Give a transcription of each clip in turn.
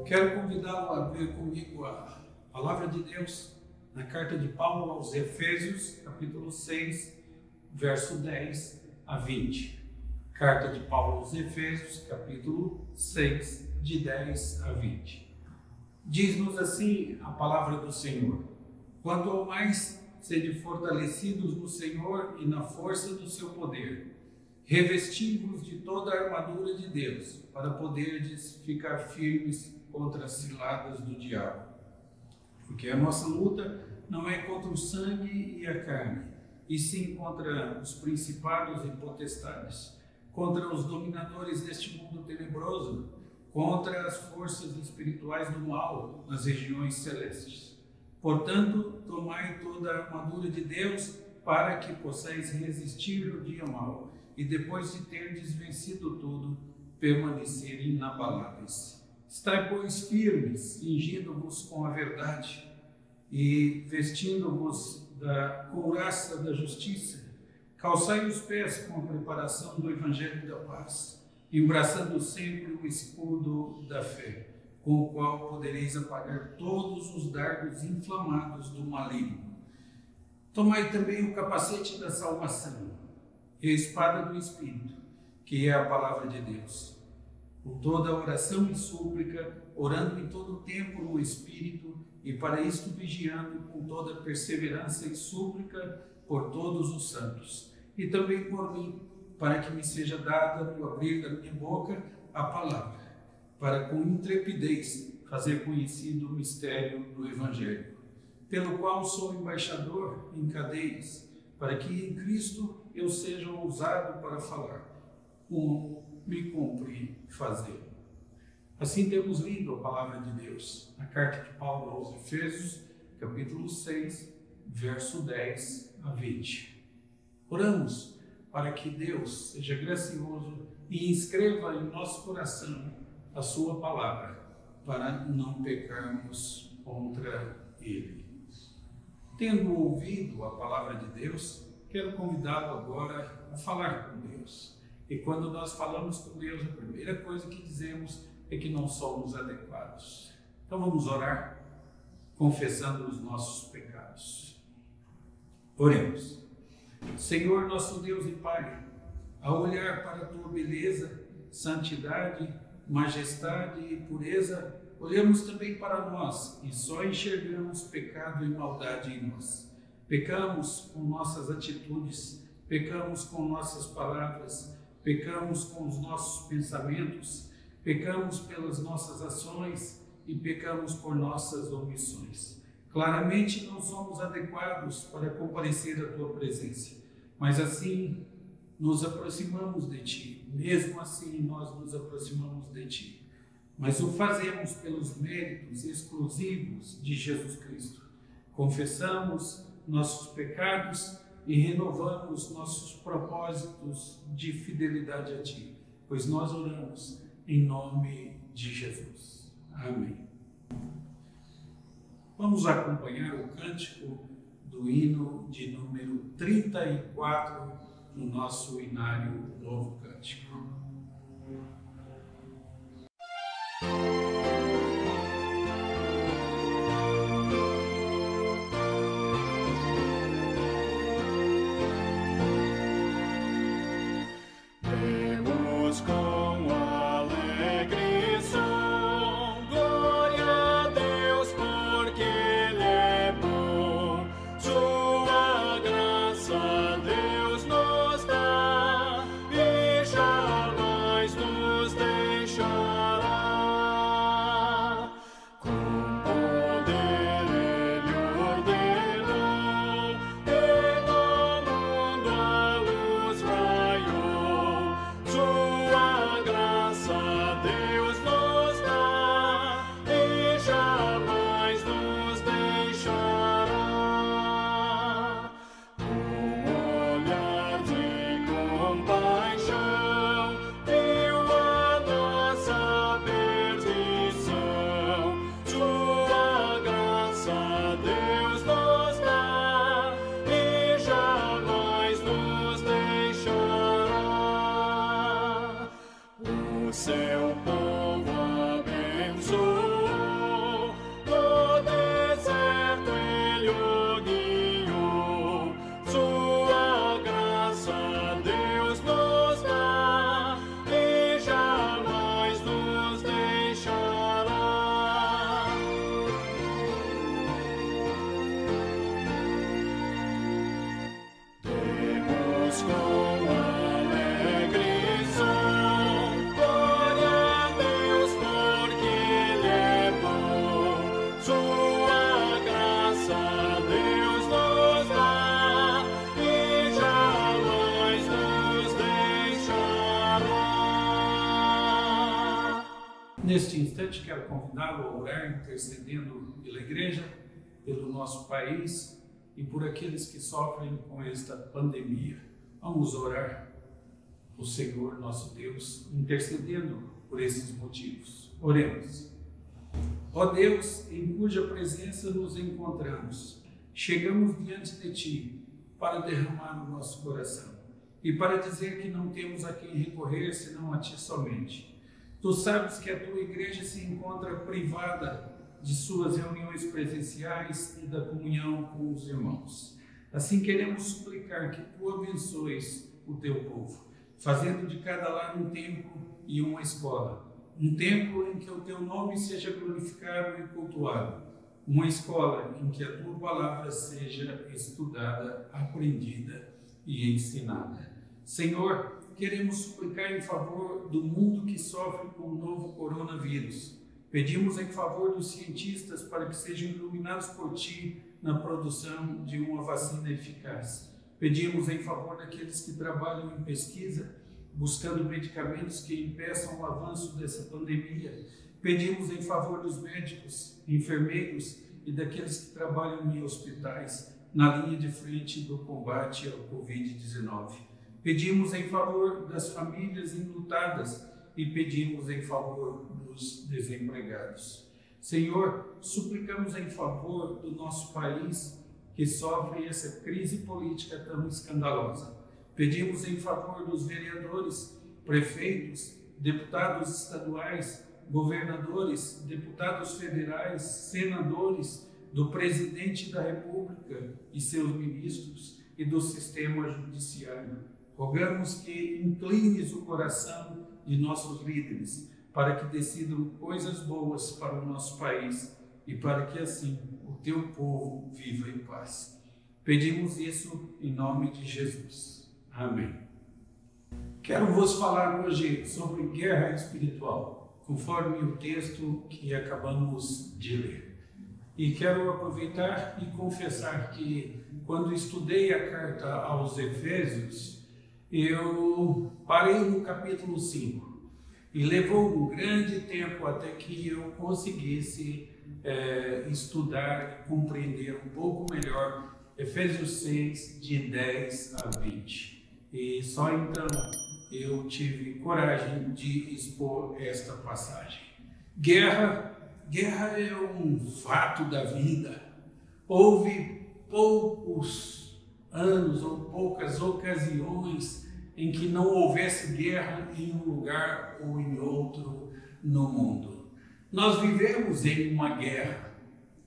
Quero convidá-lo a abrir comigo a palavra de Deus na carta de Paulo aos Efésios, capítulo 6, verso 10 a 20. Carta de Paulo aos Efésios, capítulo 6, de 10 a 20. Diz-nos assim a palavra do Senhor: quanto ao mais, sede fortalecidos no Senhor e na força do seu poder. Revesti-vos de toda a armadura de Deus, para poderdes ficar firmes contra as ciladas do diabo. Porque a nossa luta não é contra o sangue e a carne, e sim contra os principados e potestades, contra os dominadores deste mundo tenebroso, contra as forças espirituais do mal nas regiões celestes. Portanto, tomai toda a armadura de Deus, para que possais resistir no dia mau, e depois de terdes vencido tudo, permanecer inabaláveis. Estai, pois, firmes, cingindo-vos com a verdade, e vestindo-vos da couraça da justiça. Calçai os pés com a preparação do Evangelho da paz, embraçando sempre o escudo da fé, com o qual podereis apagar todos os dardos inflamados do maligno. Tomai também o capacete da salvação e a espada do Espírito, que é a palavra de Deus, com toda a oração e súplica, orando em todo o tempo no Espírito, e para isto vigiando com toda perseverança e súplica por todos os santos, e também por mim, para que me seja dada no abrir da minha boca a palavra, para com intrepidez fazer conhecido o mistério do Evangelho, pelo qual sou embaixador em cadeias, para que em Cristo eu seja ousado para falar, como me cumpre fazer. Assim temos lido a palavra de Deus, na carta de Paulo aos Efésios, capítulo 6, verso 10 a 20. Oramos para que Deus seja gracioso e inscreva em nosso coração a sua palavra, para não pecarmos contra Ele. Tendo ouvido a palavra de Deus, quero convidá-lo agora a falar com Deus. E quando nós falamos com Deus, a primeira coisa que dizemos é que não somos adequados. Então vamos orar, confessando os nossos pecados. Oremos. Senhor, nosso Deus e Pai, ao olhar para a Tua beleza, santidade, majestade e pureza, olhamos também para nós e só enxergamos pecado e maldade em nós. Pecamos com nossas atitudes, pecamos com nossas palavras, pecamos com os nossos pensamentos, pecamos pelas nossas ações e pecamos por nossas omissões. Claramente não somos adequados para comparecer à Tua presença, mas assim nos aproximamos de Ti, mesmo assim nós nos aproximamos de Ti. Mas o fazemos pelos méritos exclusivos de Jesus Cristo. Confessamos nossos pecados e renovamos nossos propósitos de fidelidade a Ti, pois nós oramos em nome de Jesus. Amém. Vamos acompanhar o cântico do hino de número 34 no nosso inário Novo Cântico. Deixará. Neste instante, quero convidá-lo a orar, intercedendo pela igreja, pelo nosso país e por aqueles que sofrem com esta pandemia. Vamos orar o Senhor, nosso Deus, intercedendo por esses motivos. Oremos. Ó Deus, em cuja presença nos encontramos, chegamos diante de Ti para derramar o nosso coração e para dizer que não temos a quem recorrer senão a Ti somente. Tu sabes que a Tua igreja se encontra privada de suas reuniões presenciais e da comunhão com os irmãos. Assim queremos suplicar que Tu abençoes o Teu povo, fazendo de cada lar um templo e uma escola, um templo em que o Teu nome seja glorificado e cultuado, uma escola em que a Tua palavra seja estudada, aprendida e ensinada. Senhor, queremos suplicar em favor do mundo que sofre com o novo coronavírus. Pedimos em favor dos cientistas para que sejam iluminados por Ti na produção de uma vacina eficaz. Pedimos em favor daqueles que trabalham em pesquisa, buscando medicamentos que impeçam o avanço dessa pandemia. Pedimos em favor dos médicos, enfermeiros e daqueles que trabalham em hospitais, na linha de frente do combate ao Covid-19. Pedimos em favor das famílias enlutadas e pedimos em favor dos desempregados. Senhor, suplicamos em favor do nosso país que sofre essa crise política tão escandalosa. Pedimos em favor dos vereadores, prefeitos, deputados estaduais, governadores, deputados federais, senadores, do presidente da República e seus ministros e do sistema judiciário. Rogamos que inclines o coração de nossos líderes para que decidam coisas boas para o nosso país e para que assim o Teu povo viva em paz. Pedimos isso em nome de Jesus. Amém. Quero vos falar hoje sobre guerra espiritual, conforme o texto que acabamos de ler. E quero aproveitar e confessar que quando estudei a carta aos Efésios, eu parei no capítulo 5 e levou um grande tempo até que eu conseguisse estudar e compreender um pouco melhor Efésios 6, de 10 a 20. E só então eu tive coragem de expor esta passagem. Guerra é um fato da vida. Houve poucos anos ou poucas ocasiões em que não houvesse guerra em um lugar ou em outro no mundo. Nós vivemos em uma guerra.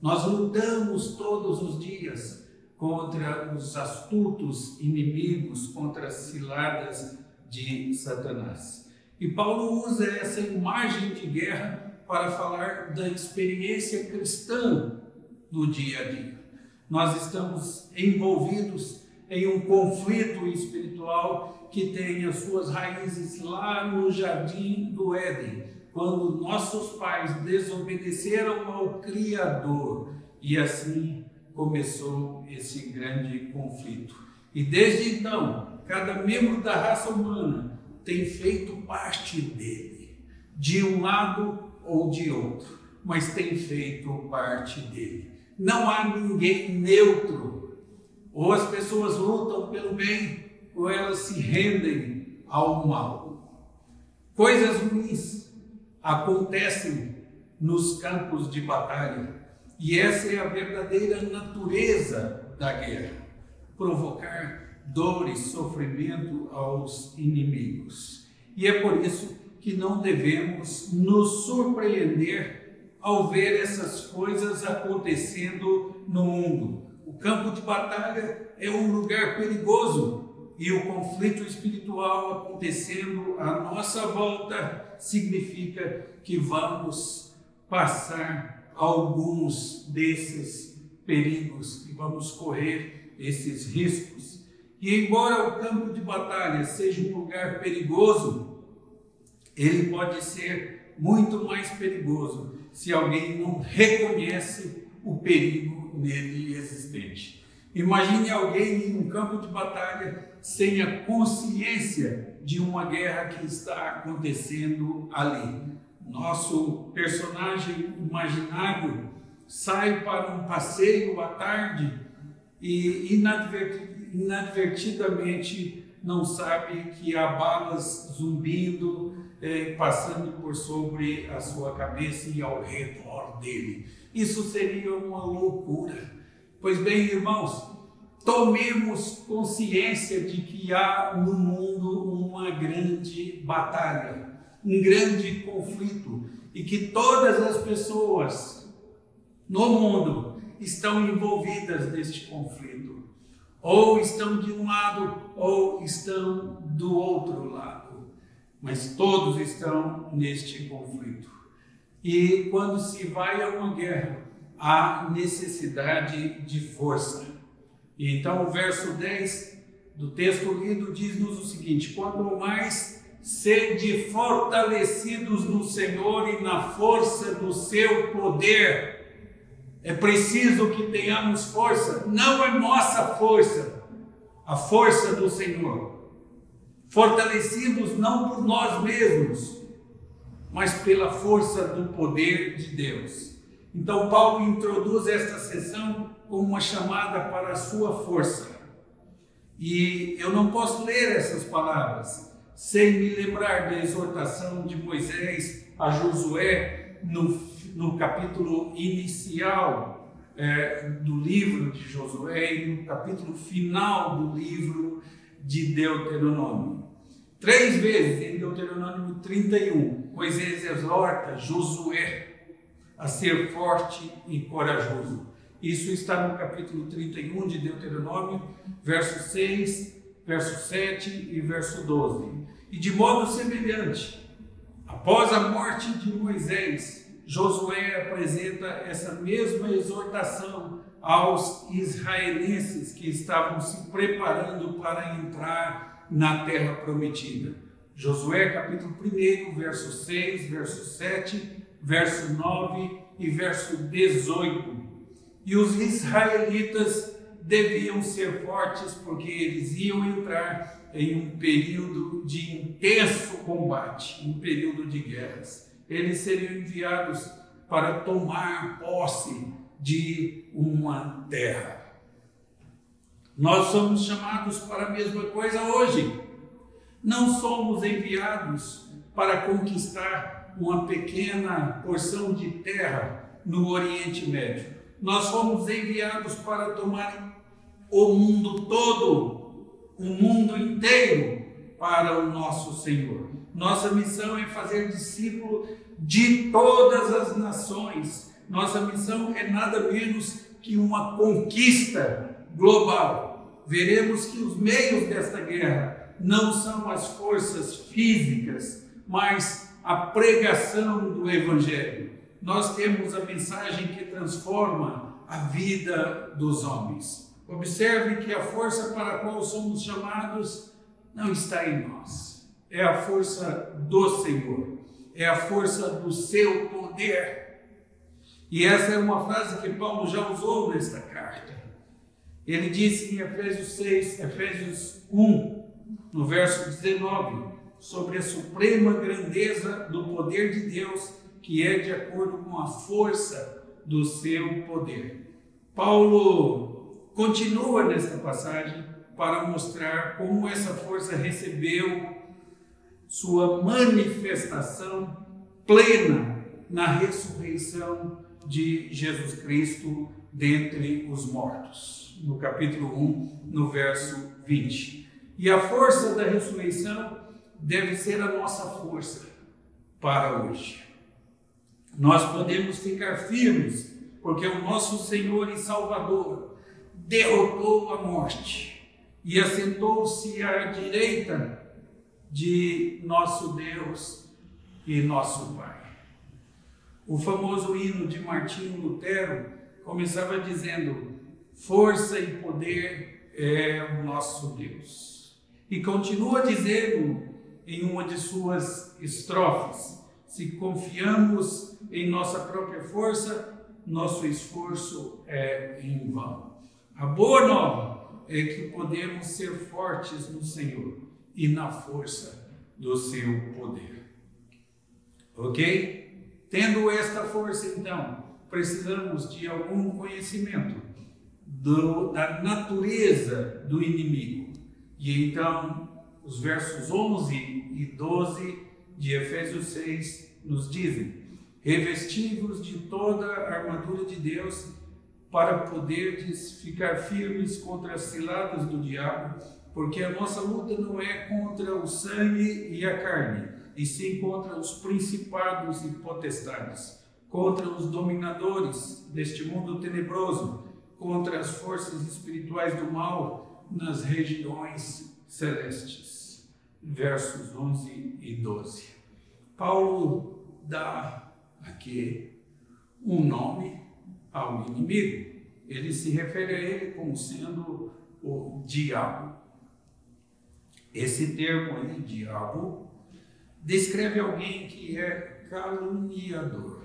Nós lutamos todos os dias contra os astutos inimigos, contra as ciladas de Satanás. E Paulo usa essa imagem de guerra para falar da experiência cristã no dia a dia. Nós estamos envolvidos em um conflito espiritual que tem as suas raízes lá no jardim do Éden, quando nossos pais desobedeceram ao Criador, e assim começou esse grande conflito. E desde então, cada membro da raça humana tem feito parte dele, de um lado ou de outro, mas tem feito parte dele. Não há ninguém neutro. Ou as pessoas lutam pelo bem, ou elas se rendem ao mal. Coisas ruins acontecem nos campos de batalha, e essa é a verdadeira natureza da guerra: provocar dores, sofrimento aos inimigos. E é por isso que não devemos nos surpreender ao ver essas coisas acontecendo no mundo. O campo de batalha é um lugar perigoso, e o conflito espiritual acontecendo à nossa volta significa que vamos passar alguns desses perigos e vamos correr esses riscos. E embora o campo de batalha seja um lugar perigoso, ele pode ser muito mais perigoso se alguém não reconhece o perigo nele existente. Imagine alguém em um campo de batalha sem a consciência de uma guerra que está acontecendo ali. nosso personagem imaginário, sai para um passeio à tarde e inadvertidamente não sabe que há balas zumbindo, passando por sobre a sua cabeça e ao redor dele. Isso seria uma loucura. Pois bem, irmãos, tomemos consciência de que há no mundo uma grande batalha, um grande conflito, e que todas as pessoas no mundo estão envolvidas neste conflito. Ou estão de um lado, ou estão do outro lado. Mas todos estão neste conflito. E quando se vai a uma guerra, há necessidade de força. E então o verso 10 do texto lido diz-nos o seguinte: quanto mais sede fortalecidos no Senhor e na força do seu poder. É preciso que tenhamos força, não é nossa força, a força do Senhor. Fortalecidos não por nós mesmos, mas pela força do poder de Deus. Então Paulo introduz esta sessão com uma chamada para a sua força. E eu não posso ler essas palavras sem me lembrar da exortação de Moisés a Josué no capítulo inicial do livro de Josué e no capítulo final do livro de Deuteronômio. 3 vezes em Deuteronômio 31, Moisés exorta Josué a ser forte e corajoso. Isso está no capítulo 31 de Deuteronômio, verso 6, verso 7 e verso 12. E de modo semelhante, após a morte de Moisés, Josué apresenta essa mesma exortação aos israelenses que estavam se preparando para entrar na terra prometida. Josué capítulo 1, verso 6, verso 7, verso 9 e verso 18. E os israelitas deviam ser fortes porque eles iam entrar em um período de intenso combate, um período de guerras. Eles seriam enviados para tomar posse de uma terra. Nós somos chamados para a mesma coisa hoje. Não somos enviados para conquistar uma pequena porção de terra no Oriente Médio. Nós fomos enviados para tomar o mundo todo, o mundo inteiro, para o nosso Senhor. Nossa missão é fazer discípulo de todas as nações. Nossa missão é nada menos que uma conquista global. Veremos que os meios desta guerra não são as forças físicas, mas a pregação do Evangelho. Nós temos a mensagem que transforma a vida dos homens. Observe que a força para a qual somos chamados não está em nós. É a força do Senhor. É a força do seu poder. E essa é uma frase que Paulo já usou nesta carta. Ele disse em Efésios 1, no verso 19, sobre a suprema grandeza do poder de Deus, que é de acordo com a força do seu poder. Paulo continua nesta passagem para mostrar como essa força recebeu sua manifestação plena na ressurreição de Jesus Cristo dentre os mortos. No capítulo 1, no verso 20. E a força da ressurreição deve ser a nossa força para hoje. Nós podemos ficar firmes, porque o nosso Senhor e Salvador derrotou a morte e assentou-se à direita de nosso Deus e nosso Pai. O famoso hino de Martinho Lutero começava dizendo: força e poder é o nosso Deus. E continua dizendo em uma de suas estrofes: se confiamos em nossa própria força, nosso esforço é em vão. A boa nova é que podemos ser fortes no Senhor e na força do seu poder. Ok? Tendo esta força, então, precisamos de algum conhecimento da natureza do inimigo. E então, os versos 11 e 12 de Efésios 6 nos dizem: revestivos de toda a armadura de Deus, para poderdes ficar firmes contra as ciladas do diabo, porque a nossa luta não é contra o sangue e a carne, e sim contra os principados e potestades, contra os dominadores deste mundo tenebroso, contra as forças espirituais do mal nas regiões celestes. Versos 11 e 12. Paulo dá aqui um nome ao inimigo. Ele se refere a ele como sendo o diabo. Esse termo aí, diabo, descreve alguém que é caluniador.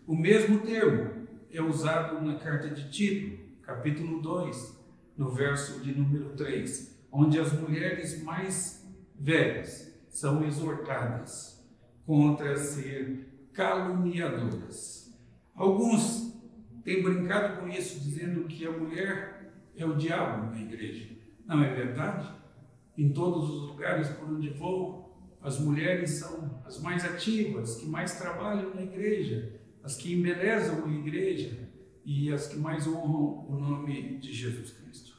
O mesmo termo é usado na carta de Tito, capítulo 2, no verso de número 3, onde as mulheres mais velhas são exortadas contra ser caluniadoras. Alguns têm brincado com isso, dizendo que a mulher é o diabo na igreja. Não é verdade? Em todos os lugares por onde vou, as mulheres são as mais ativas, que mais trabalham na igreja, as que embelezam a igreja e as que mais honram o nome de Jesus Cristo.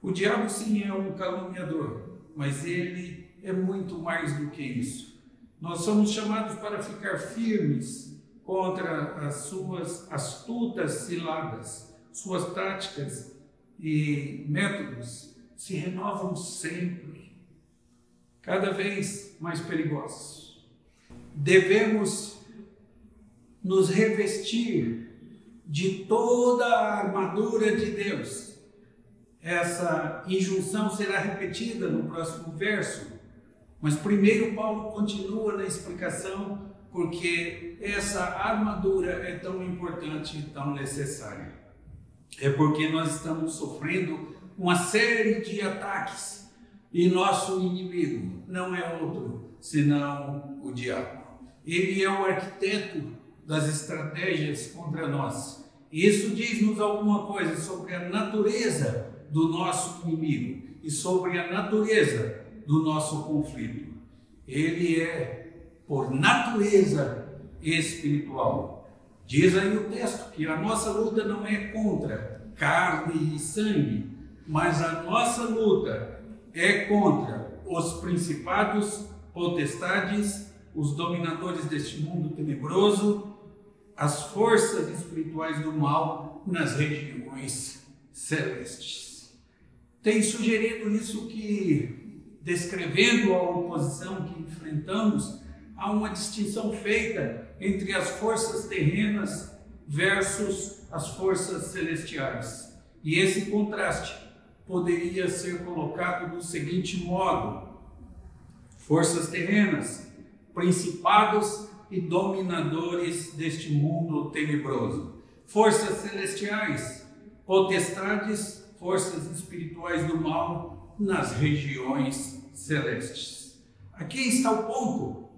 O diabo sim é um caluniador, mas ele é muito mais do que isso. Nós somos chamados para ficar firmes contra as suas astutas ciladas. Suas táticas e métodos se renovam sempre, cada vez mais perigosos. Devemos nos revestir de toda a armadura de Deus. Essa injunção será repetida no próximo verso, mas primeiro Paulo continua na explicação porque essa armadura é tão importante e tão necessária. É porque nós estamos sofrendo uma série de ataques e nosso inimigo não é outro senão o diabo. Ele é o arquiteto das estratégias contra nós. E isso diz-nos alguma coisa sobre a natureza do nosso inimigo e sobre a natureza do nosso conflito. Ele é, por natureza, espiritual. Diz aí o texto que a nossa luta não é contra carne e sangue, mas a nossa luta é contra os principados, potestades, os dominadores deste mundo tenebroso, as forças espirituais do mal nas regiões celestes. Tem sugerido isso que, descrevendo a oposição que enfrentamos, há uma distinção feita entre as forças terrenas versus as forças celestiais. E esse contraste poderia ser colocado do seguinte modo: forças terrenas, principados e dominadores deste mundo tenebroso. Forças celestiais, potestades, forças espirituais do mal nas regiões celestes. Aqui está o ponto.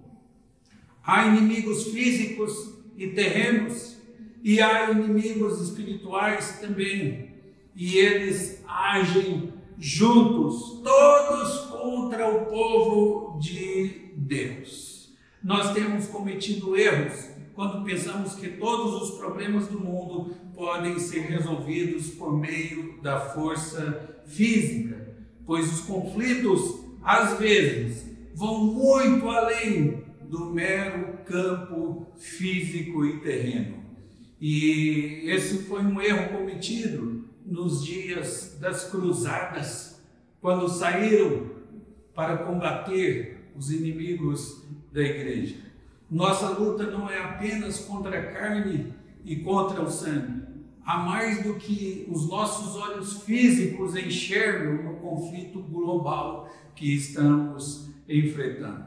Há inimigos físicos e terrenos, e há inimigos espirituais também. E eles agem juntos, todos contra o povo de Deus. Nós temos cometido erros quando pensamos que todos os problemas do mundo podem ser resolvidos por meio da força física, pois os conflitos, às vezes, vão muito além do mero campo físico e terreno. E esse foi um erro cometido nos dias das cruzadas, quando saíram para combater os inimigos da igreja. Nossa luta não é apenas contra a carne e contra o sangue. Há mais do que os nossos olhos físicos enxergam no conflito global que estamos enfrentando.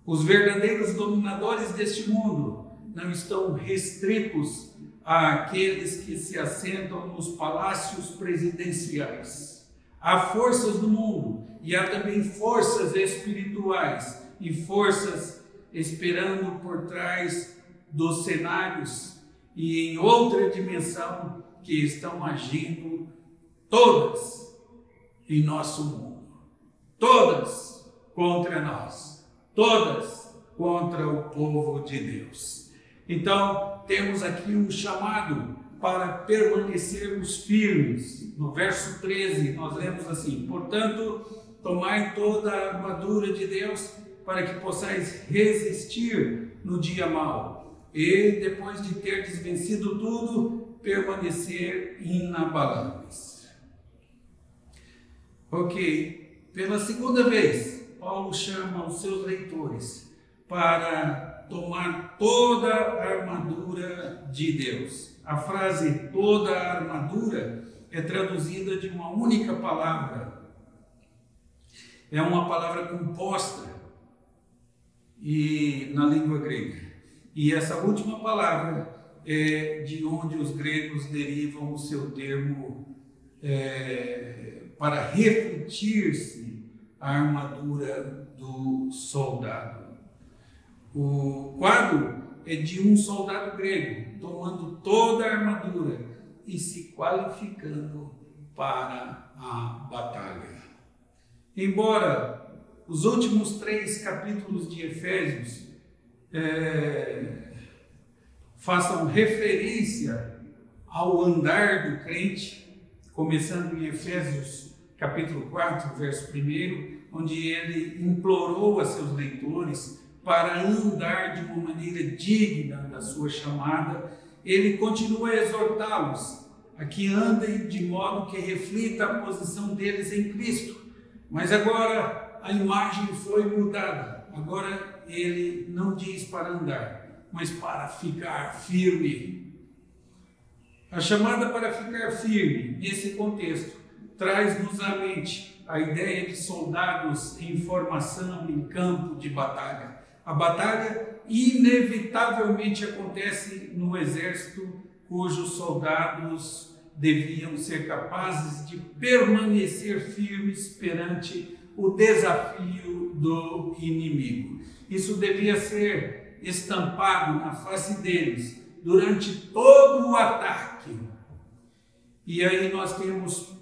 Os verdadeiros dominadores deste mundo não estão restritos àqueles que se assentam nos palácios presidenciais. Há forças do mundo e há também forças espirituais e forças esperando por trás dos cenários e em outra dimensão que estão agindo todas em nosso mundo, todas contra nós, todas contra o povo de Deus. Então, temos aqui um chamado para permanecermos firmes. No verso 13, nós lemos assim: portanto, tomai toda a armadura de Deus para que possais resistir no dia mau, e depois de terdes vencido tudo, permanecer inabaláveis. Ok, pela segunda vez, Paulo chama os seus leitores para tomar toda a armadura de Deus. A frase toda a armadura é traduzida de uma única palavra. É uma palavra composta na língua grega. E essa última palavra é de onde os gregos derivam o seu termo para refletir-se a armadura do soldado. O quadro é de um soldado grego tomando toda a armadura e se qualificando para a batalha. Embora os últimos 3 capítulos de Efésios façam referência ao andar do crente, começando em Efésios capítulo 4, verso 1, onde ele implorou a seus leitores para andar de uma maneira digna da sua chamada, ele continua a exortá-los a que andem de modo que reflita a posição deles em Cristo. Mas agora a imagem foi mudada. Agora ele não diz para andar, mas para ficar firme. A chamada para ficar firme, nesse contexto, traz-nos à mente a ideia de soldados em formação em campo de batalha. A batalha inevitavelmente acontece no exército cujos soldados deviam ser capazes de permanecer firmes perante o desafio do inimigo. Isso devia ser estampado na face deles durante todo o ataque. E aí nós temos,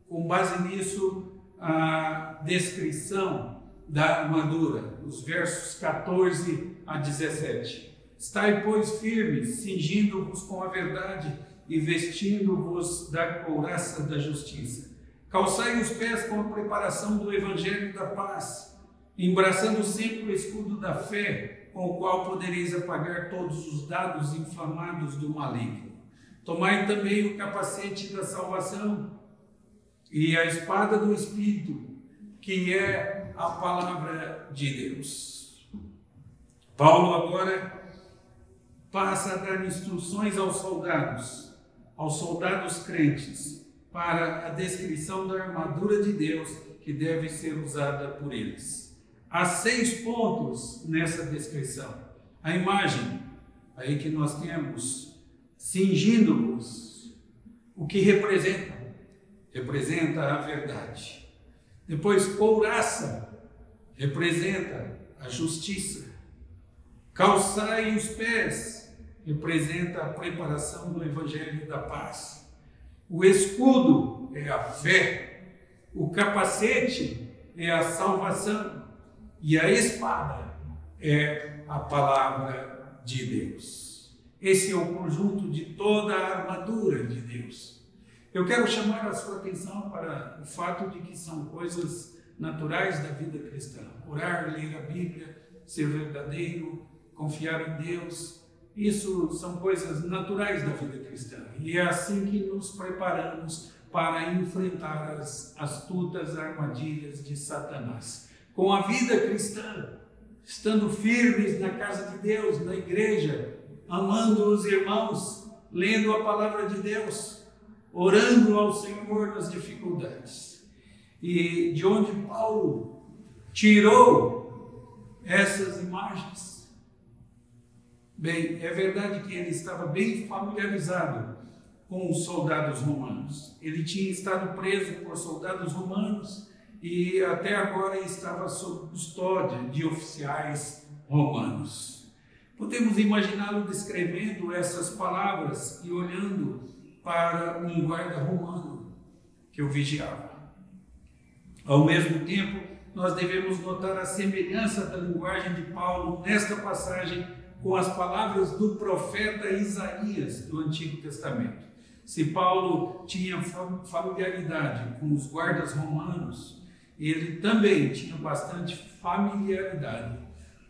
com base nisso, a descrição da armadura, os versos 14 a 17. Estai, pois, firmes, cingindo-vos com a verdade e vestindo-vos da couraça da justiça. Calçai os pés com a preparação do evangelho da paz, embraçando sempre o escudo da fé, com o qual podereis apagar todos os dardos inflamados do maligno. Tomai também o capacete da salvação e a espada do Espírito, que é a palavra de Deus. Paulo agora passa a dar instruções aos soldados crentes, para a descrição da armadura de Deus que deve ser usada por eles. Há 6 pontos nessa descrição. A imagem, aí que nós temos, cingindo-vos, o que representa? Representa a verdade. Depois, couraça, representa a justiça. Calçai os pés, representa a preparação do evangelho da paz. O escudo é a fé. O capacete é a salvação. E a espada é a palavra de Deus. Esse é o conjunto de toda a armadura de Deus. Eu quero chamar a sua atenção para o fato de que são coisas naturais da vida cristã. Orar, ler a Bíblia, ser verdadeiro, confiar em Deus. Isso são coisas naturais da vida cristã. E é assim que nos preparamos para enfrentar as astutas armadilhas de Satanás. Com a vida cristã, estando firmes na casa de Deus, na igreja, amando os irmãos, lendo a palavra de Deus, orando ao Senhor nas dificuldades. E de onde Paulo tirou essas imagens? Bem, é verdade que ele estava bem familiarizado com os soldados romanos. Ele tinha estado preso por soldados romanos e até agora estava sob custódia de oficiais romanos. Podemos imaginá-lo descrevendo essas palavras e olhando para um guarda romano que o vigiava. Ao mesmo tempo, nós devemos notar a semelhança da linguagem de Paulo nesta passagem com as palavras do profeta Isaías do Antigo Testamento. Se Paulo tinha familiaridade com os guardas romanos, ele também tinha bastante familiaridade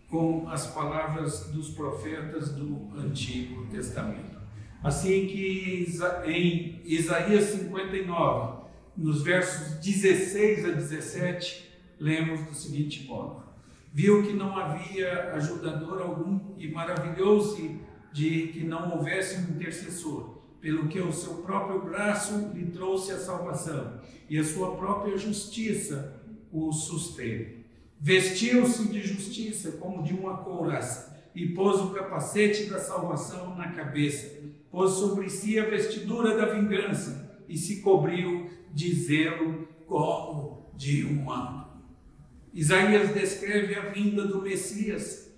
com as palavras dos profetas do Antigo Testamento. Assim que em Isaías 59, nos versos 16 a 17, lemos do seguinte modo: viu que não havia ajudador algum e maravilhou-se de que não houvesse um intercessor, pelo que o seu próprio braço lhe trouxe a salvação e a sua própria justiça o susteve. Vestiu-se de justiça como de uma couraça e pôs o capacete da salvação na cabeça, pôs sobre si a vestidura da vingança e se cobriu de zelo como de um manto. Isaías descreve a vinda do Messias.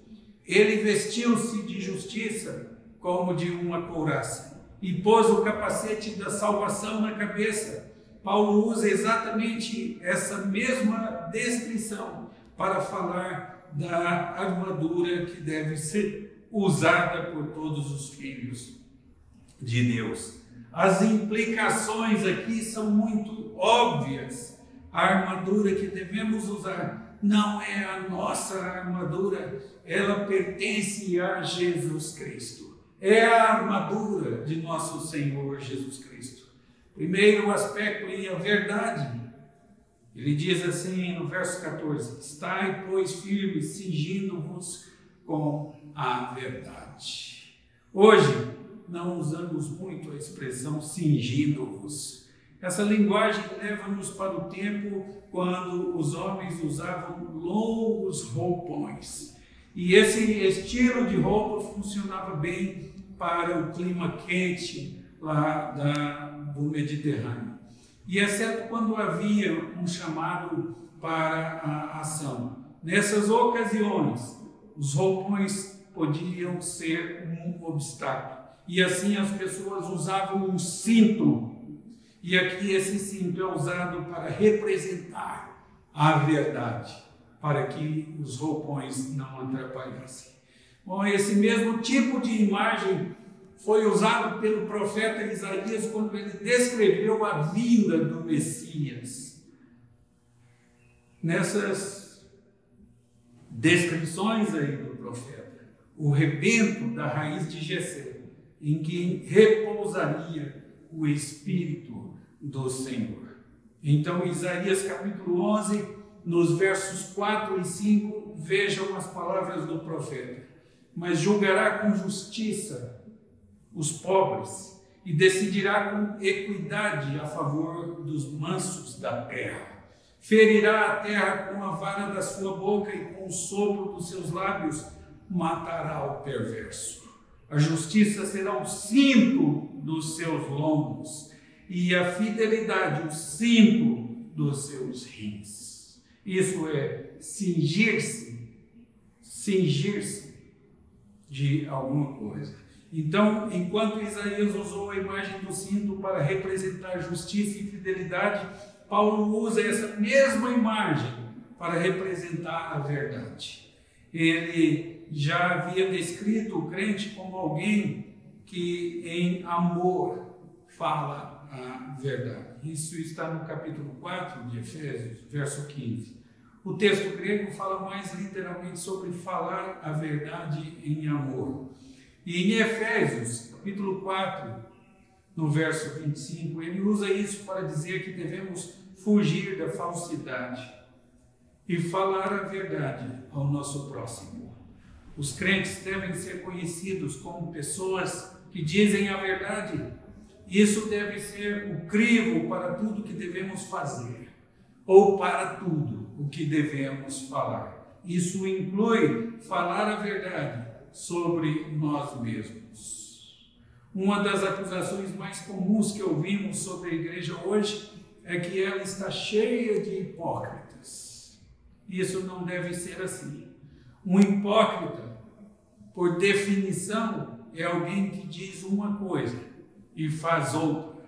Ele vestiu-se de justiça como de uma couraça e pôs o capacete da salvação na cabeça. Paulo usa exatamente essa mesma descrição para falar da armadura que deve ser usada por todos os filhos de Deus. As implicações aqui são muito óbvias. A armadura que devemos usar não é a nossa armadura, ela pertence a Jesus Cristo. É a armadura de nosso Senhor Jesus Cristo. Primeiro aspecto é a verdade. Ele diz assim no verso 14: estai, pois, firmes, cingindo-vos com a verdade. Hoje, não usamos muito a expressão cingindo-vos. Essa linguagem leva-nos para o tempo quando os homens usavam longos roupões. E esse estilo de roupa funcionava bem para o clima quente lá do Mediterrâneo. E exceto quando havia um chamado para a ação. Nessas ocasiões, os roupões podiam ser um obstáculo. E assim as pessoas usavam um cinto. E aqui esse cinto é usado para representar a verdade, para que os roupões não atrapalhassem. Bom, esse mesmo tipo de imagem foi usado pelo profeta Isaías quando ele descreveu a vinda do Messias. Nessas descrições aí do profeta, o rebento da raiz de Jessé, em que repousaria o Espírito do Senhor. Então, Isaías capítulo 11, nos versos 4 e 5, vejam as palavras do profeta: mas julgará com justiça os pobres e decidirá com equidade a favor dos mansos da terra. Ferirá a terra com a vara da sua boca e com o sopro dos seus lábios matará o perverso. A justiça será o cinto dos seus lombos e a fidelidade o cinto dos seus rins. Isso é cingir-se de alguma coisa. Então, enquanto Isaías usou a imagem do cinto para representar justiça e fidelidade, Paulo usa essa mesma imagem para representar a verdade. Ele já havia descrito o crente como alguém que em amor fala a verdade. Isso está no capítulo 4 de Efésios, verso 15. O texto grego fala mais literalmente sobre falar a verdade em amor. E em Efésios, capítulo 4, no verso 25, ele usa isso para dizer que devemos fugir da falsidade e falar a verdade ao nosso próximo. Os crentes devem ser conhecidos como pessoas que dizem a verdade. Isso deve ser o crivo para tudo que devemos fazer, ou para tudo o que devemos falar. Isso inclui falar a verdade sobre nós mesmos. Uma das acusações mais comuns que ouvimos sobre a igreja hoje é que ela está cheia de hipócritas. Isso não deve ser assim. Um hipócrita, por definição, é alguém que diz uma coisa e faz outra.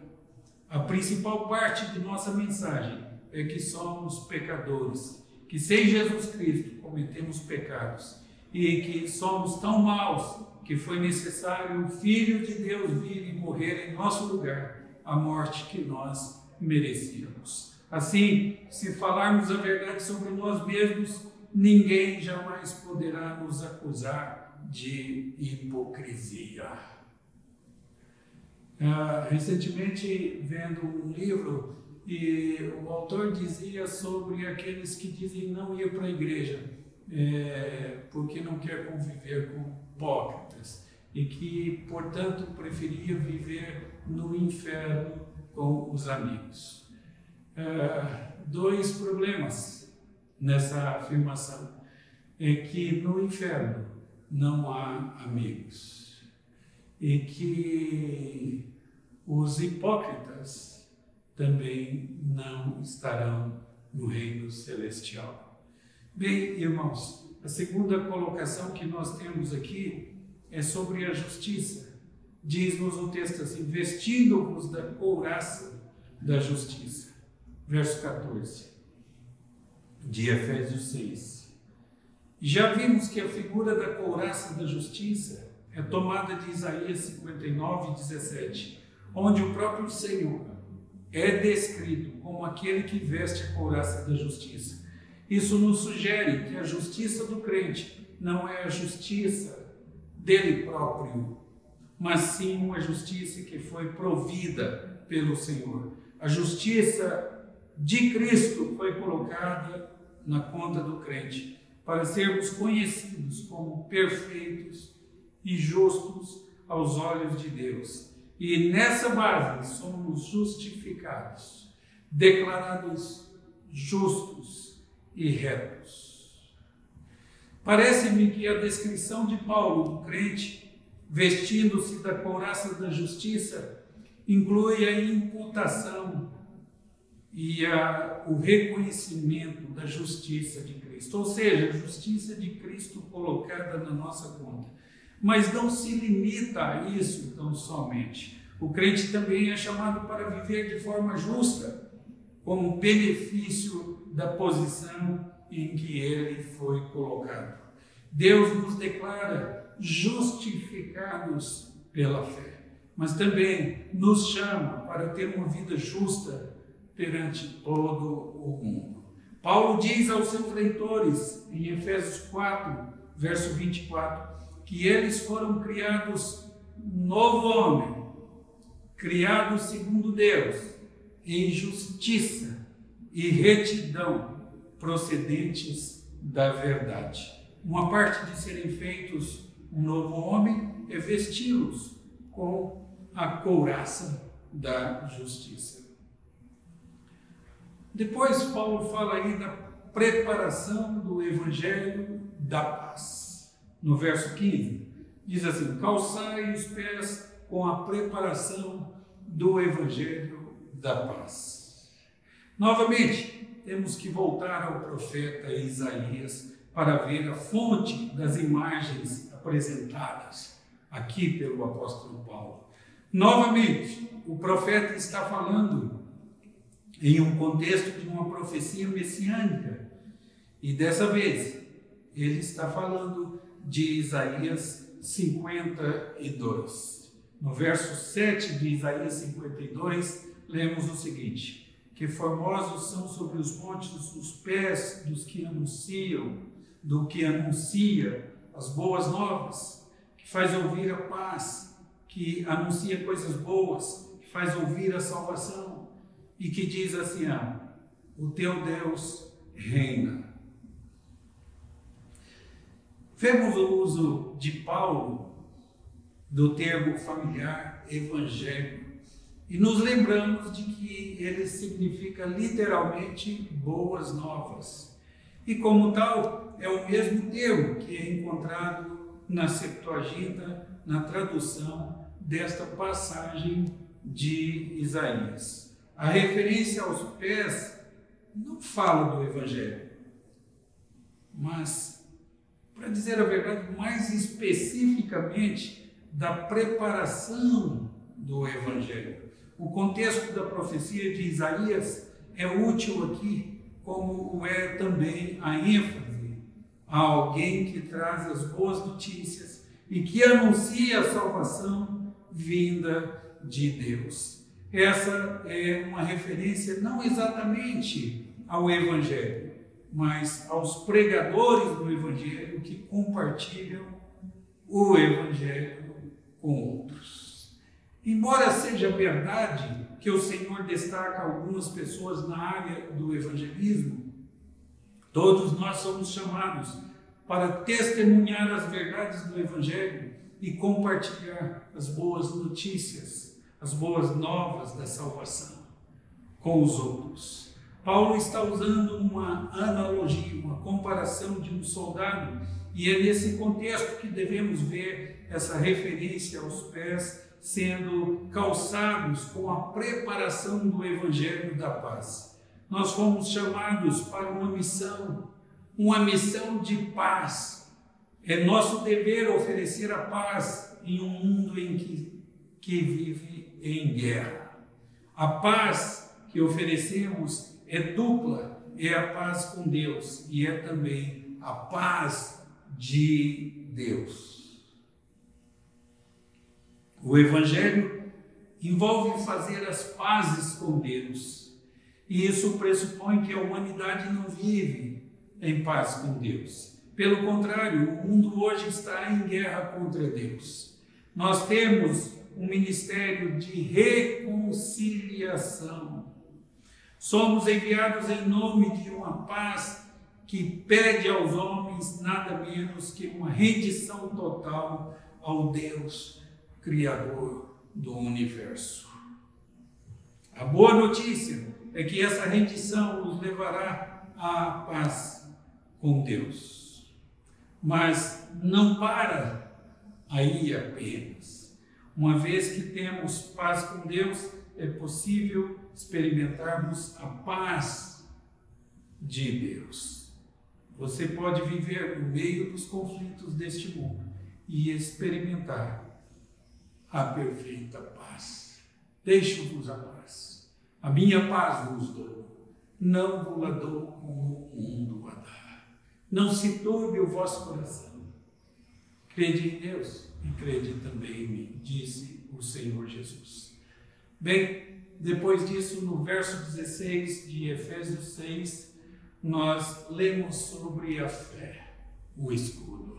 A principal parte de nossa mensagem é que somos pecadores, que sem Jesus Cristo cometemos pecados e que somos tão maus que foi necessário o Filho de Deus vir e morrer em nosso lugar, a morte que nós merecíamos. Assim, se falarmos a verdade sobre nós mesmos, ninguém jamais poderá nos acusar de hipocrisia. Recentemente, vendo um livro, e o autor dizia sobre aqueles que dizem não ir para a igreja, porque não quer conviver com hipócritas, e que, portanto, preferia viver no inferno com os amigos. Dois problemas nessa afirmação é que no inferno não há amigos e que os hipócritas também não estarão no reino celestial. Bem, irmãos, a segunda colocação que nós temos aqui é sobre a justiça. Diz-nos o texto assim: vestindo-vos da couraça da justiça. Verso 14, de Efésios 6. Já vimos que a figura da couraça da justiça é tomada de Isaías 59, 17, onde o próprio Senhor é descrito como aquele que veste a couraça da justiça. Isso nos sugere que a justiça do crente não é a justiça dele próprio, mas sim uma justiça que foi provida pelo Senhor. A justiça de Cristo foi colocada na conta do crente, para sermos conhecidos como perfeitos e justos aos olhos de Deus. E nessa base somos justificados, declarados justos e retos. Parece-me que a descrição de Paulo do crente, vestindo-se da couraça da justiça, inclui a imputação e o reconhecimento da justiça de Cristo, ou seja, a justiça de Cristo colocada na nossa conta. Mas não se limita a isso tão somente. O crente também é chamado para viver de forma justa, como benefício da posição em que ele foi colocado. Deus nos declara justificados pela fé, mas também nos chama para ter uma vida justa perante todo o mundo. Paulo diz aos seus leitores, em Efésios 4, verso 24, que eles foram criados novo homem, criados segundo Deus, em justiça e retidão procedentes da verdade. Uma parte de serem feitos um novo homem é vesti-los com a couraça da justiça. Depois Paulo fala aí da preparação do evangelho da paz. No verso 15, diz assim: calçai os pés com a preparação do evangelho da paz. Novamente, temos que voltar ao profeta Isaías para ver a fonte das imagens apresentadas aqui pelo apóstolo Paulo. Novamente, o profeta está falando em um contexto de uma profecia messiânica. E dessa vez, ele está falando de Isaías 52. No verso 7 de Isaías 52, lemos o seguinte: que formosos são sobre os montes os pés dos que anunciam, do que anuncia as boas novas, que faz ouvir a paz, que anuncia coisas boas, que faz ouvir a salvação, e que diz assim: o teu Deus reina. Vemos o uso de Paulo do termo familiar evangelho e nos lembramos de que ele significa literalmente boas novas. E como tal, é o mesmo termo que é encontrado na Septuaginta, na tradução desta passagem de Isaías. A referência aos pés não fala do Evangelho, mas para dizer a verdade, mais especificamente da preparação do Evangelho. O contexto da profecia de Isaías é útil aqui, como o é também a ênfase a alguém que traz as boas notícias e que anuncia a salvação vinda de Deus. Essa é uma referência não exatamente ao Evangelho, mas aos pregadores do Evangelho que compartilham o Evangelho com outros. Embora seja verdade que o Senhor destaca algumas pessoas na área do evangelismo, todos nós somos chamados para testemunhar as verdades do Evangelho e compartilhar as boas notícias, as boas novas da salvação com os outros. Paulo está usando uma analogia, uma comparação de um soldado, e é nesse contexto que devemos ver essa referência aos pés sendo calçados com a preparação do Evangelho da paz. Nós fomos chamados para uma missão de paz. É nosso dever oferecer a paz em um mundo em que vive em guerra. A paz que oferecemos é dupla, é a paz com Deus e é também a paz de Deus. O Evangelho envolve fazer as pazes com Deus, e isso pressupõe que a humanidade não vive em paz com Deus. Pelo contrário, o mundo hoje está em guerra contra Deus. Nós temos um ministério de reconciliação. Somos enviados em nome de uma paz que pede aos homens nada menos que uma rendição total ao Deus Criador do universo. A boa notícia é que essa rendição nos levará à paz com Deus. Mas não para aí apenas. Uma vez que temos paz com Deus, é possível experimentarmos a paz de Deus. Você pode viver no meio dos conflitos deste mundo e experimentar a perfeita paz. Deixo-vos a paz. A minha paz vos dou. Não vos a dou como o mundo a dá. Não se turbe o vosso coração. Crede em Deus e crede também em mim, disse o Senhor Jesus. Bem, depois disso, no verso 16 de Efésios 6, nós lemos sobre a fé, o escudo.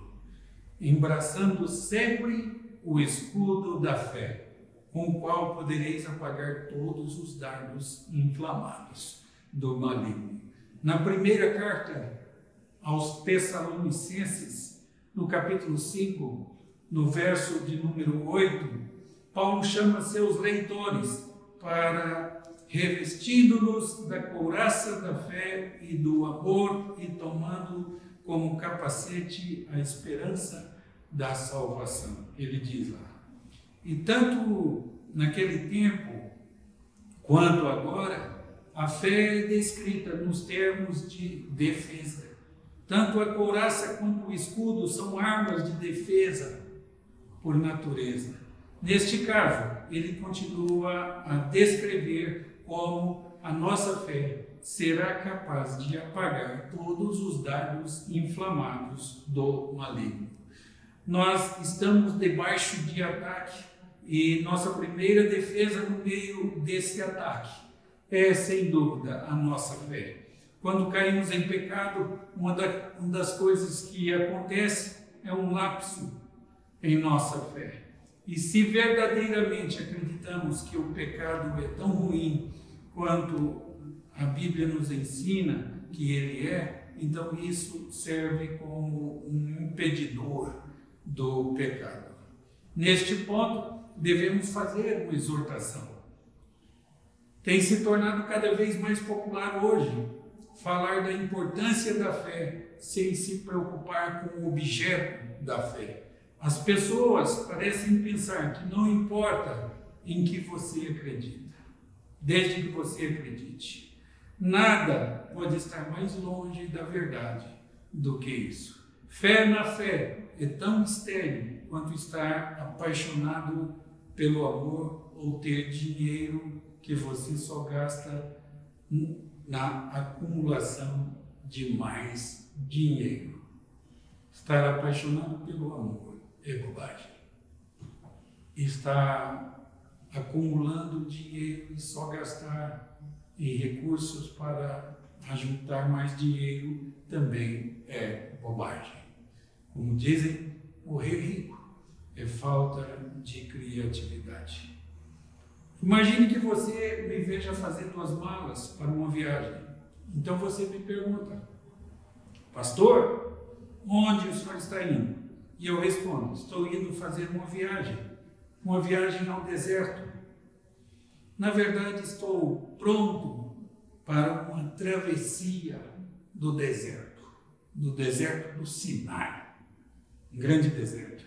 Embraçando sempre o escudo da fé, com o qual podereis apagar todos os dardos inflamados do maligno. Na primeira carta aos Tessalonicenses, no capítulo 5, no verso de número 8, Paulo chama seus leitores para, revestindo-nos da couraça da fé e do amor e tomando como capacete a esperança da salvação. Ele diz lá: e tanto naquele tempo quanto agora, a fé é descrita nos termos de defesa. Tanto a couraça quanto o escudo são armas de defesa por natureza. Neste caso, ele continua a descrever como a nossa fé será capaz de apagar todos os dardos inflamados do maligno. Nós estamos debaixo de ataque e nossa primeira defesa no meio desse ataque é, sem dúvida, a nossa fé. Quando caímos em pecado, uma das coisas que acontece é um lapso em nossa fé. E se verdadeiramente acreditamos que o pecado é tão ruim quanto a Bíblia nos ensina que ele é, então isso serve como um impedidor do pecado. Neste ponto, devemos fazer uma exortação. Tem se tornado cada vez mais popular hoje falar da importância da fé sem se preocupar com o objeto da fé. As pessoas parecem pensar que não importa em que você acredita, desde que você acredite. Nada pode estar mais longe da verdade do que isso. Fé na fé é tão estéril quanto estar apaixonado pelo amor ou ter dinheiro que você só gasta na acumulação de mais dinheiro. Estar apaixonado pelo amor é bobagem. Estar acumulando dinheiro e só gastar em recursos para ajuntar mais dinheiro também é bobagem. Como dizem, morrer rico é falta de criatividade. Imagine que você me veja fazendo as malas para uma viagem. Então você me pergunta: pastor, onde o senhor está indo? E eu respondo: estou indo fazer uma viagem ao deserto. Na verdade, estou pronto para uma travessia do deserto do Sinai, um grande deserto.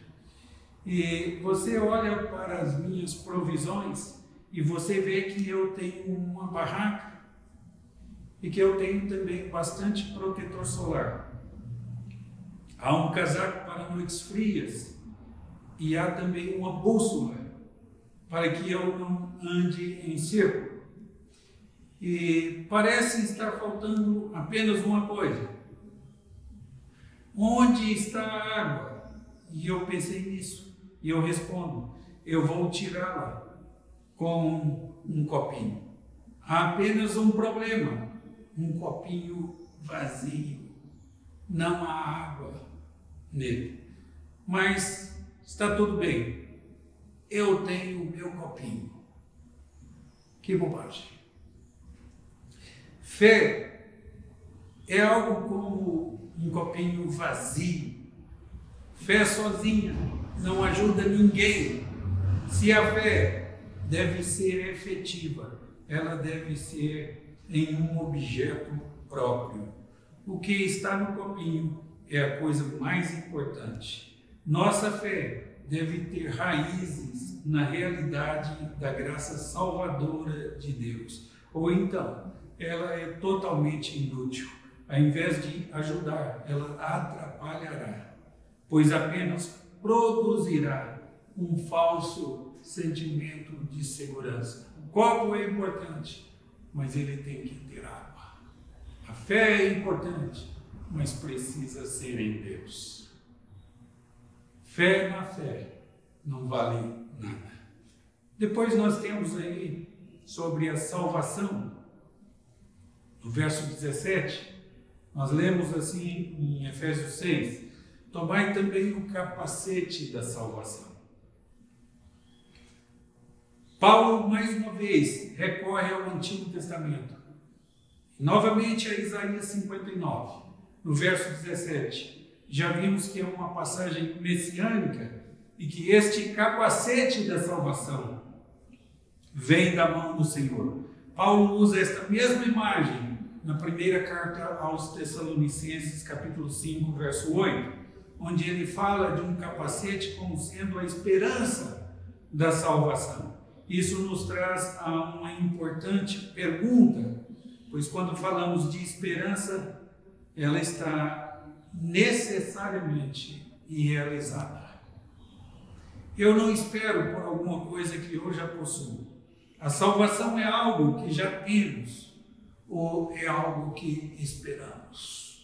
E você olha para as minhas provisões e você vê que eu tenho uma barraca e que eu tenho também bastante protetor solar. Há um casaco para noites frias e há também uma bússola para que eu não ande em círculo. E parece estar faltando apenas uma coisa. Onde está a água? E eu pensei nisso. E eu respondo: eu vou tirá-la com um copinho. Há apenas um problema: um copinho vazio. Não há água nele. Mas está tudo bem. Eu tenho o meu copinho. Que bobagem. Fé é algo como um copinho vazio. Fé sozinha não ajuda ninguém. Se a fé deve ser efetiva, ela deve ser em um objeto próprio. O que está no copinho é a coisa mais importante. Nossa fé deve ter raízes na realidade da graça salvadora de Deus. Ou então, ela é totalmente inútil. Ao invés de ajudar, ela atrapalhará, pois apenas produzirá um falso sentimento de segurança. O copo é importante, mas ele tem que ter água. A fé é importante, mas precisa ser em Deus. Fé na fé não vale nada. Depois nós temos aí sobre a salvação. No verso 17, nós lemos assim em Efésios 6: tomai também o capacete da salvação. Paulo, mais uma vez, recorre ao Antigo Testamento. Novamente a Isaías 59, no verso 17. Já vimos que é uma passagem messiânica e que este capacete da salvação vem da mão do Senhor. Paulo usa esta mesma imagem na primeira carta aos Tessalonicenses, capítulo 5, verso 8, onde ele fala de um capacete como sendo a esperança da salvação. Isso nos traz a uma importante pergunta, pois quando falamos de esperança, ela está necessariamente irrealizada. Eu não espero por alguma coisa que eu já possuo. A salvação é algo que já temos ou é algo que esperamos?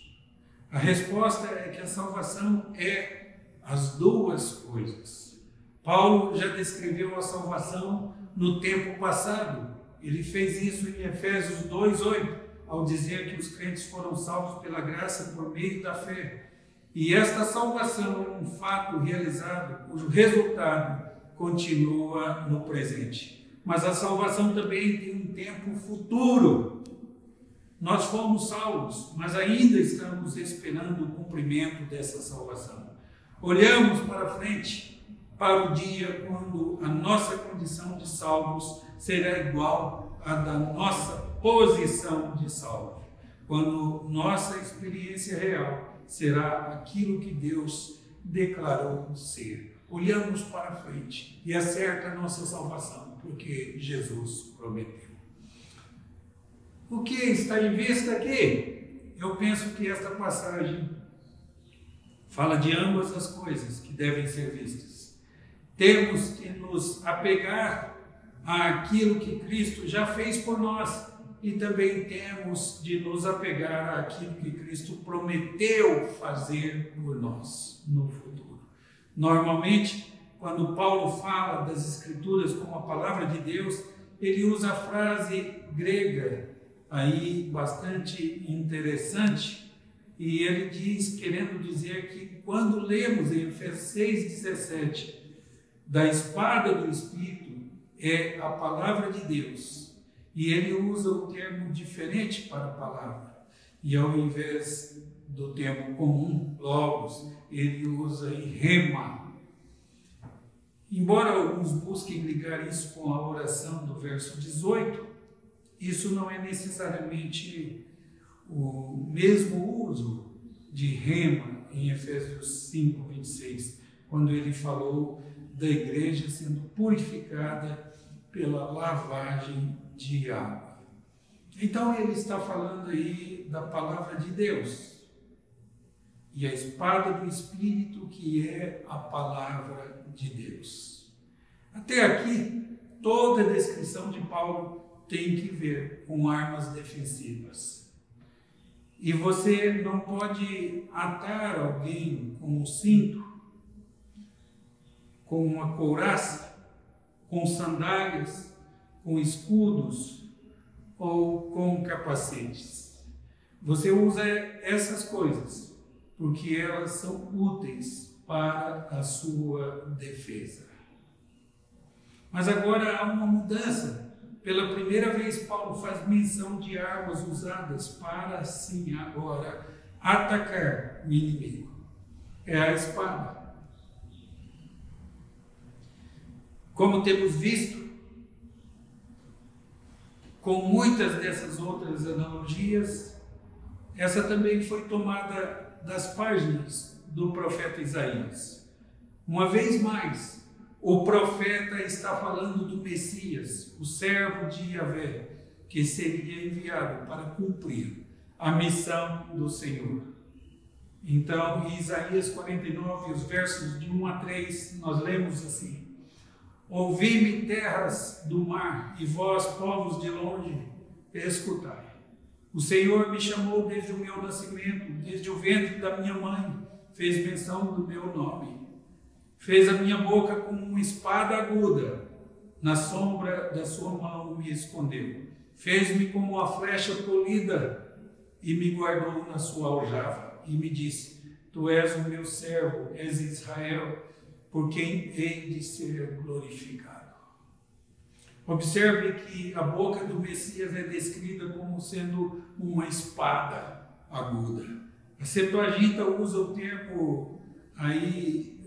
A resposta é que a salvação é as duas coisas. Paulo já descreveu a salvação no tempo passado. Ele fez isso em Efésios 2:8, ao dizer que os crentes foram salvos pela graça por meio da fé. E esta salvação é um fato realizado, cujo resultado continua no presente. Mas a salvação também tem um tempo futuro. Nós fomos salvos, mas ainda estamos esperando o cumprimento dessa salvação. Olhamos para frente, para o dia quando a nossa condição de salvos será igual à da nossa posição de salvo. Quando nossa experiência real será aquilo que Deus declarou ser. Olhamos para frente e é certa a nossa salvação, porque Jesus prometeu. O que está em vista aqui? Eu penso que esta passagem Fala de ambas as coisas que devem ser vistas. Temos que nos apegar àquilo que Cristo já fez por nós e também temos de nos apegar àquilo que Cristo prometeu fazer por nós no futuro. Normalmente, quando Paulo fala das Escrituras como a palavra de Deus, ele usa a frase grega aí bastante interessante, e ele diz, querendo dizer que quando lemos em Efésios 6,17, da espada do Espírito é a palavra de Deus, e ele usa o termo diferente para a palavra, e ao invés do termo comum, logos, ele usa em rema. Embora alguns busquem ligar isso com a oração do verso 18, isso não é necessariamente o mesmo uso de rema em Efésios 5, 26, quando ele falou da igreja sendo purificada pela lavagem de água. Então ele está falando aí da palavra de Deus e a espada do Espírito, que é a palavra de Deus. Até aqui, toda a descrição de Paulo tem que ver com armas defensivas. E você não pode atar alguém com um cinto, com uma couraça, com sandálias, com escudos ou com capacetes. Você usa essas coisas porque elas são úteis para a sua defesa. Mas agora há uma mudança. Pela primeira vez, Paulo faz menção de armas usadas para, sim, agora, atacar o inimigo. É a espada. Como temos visto, com muitas dessas outras analogias, essa também foi tomada das páginas do profeta Isaías. Uma vez mais, o profeta está falando do Messias, o servo de Yahvé, que seria enviado para cumprir a missão do Senhor. Então, em Isaías 49, os versos de 1 a 3, nós lemos assim: Ouvi-me, terras do mar, e vós, povos de longe, escutai. O Senhor me chamou desde o meu nascimento, desde o ventre da minha mãe, fez menção do meu nome. Fez a minha boca como uma espada aguda, na sombra da sua mão me escondeu. Fez-me como uma flecha polida e me guardou na sua aljava. E me disse: Tu és o meu servo, és Israel, por quem hei de ser glorificado. Observe que a boca do Messias é descrita como sendo uma espada aguda. A Septuaginta usa o termo aí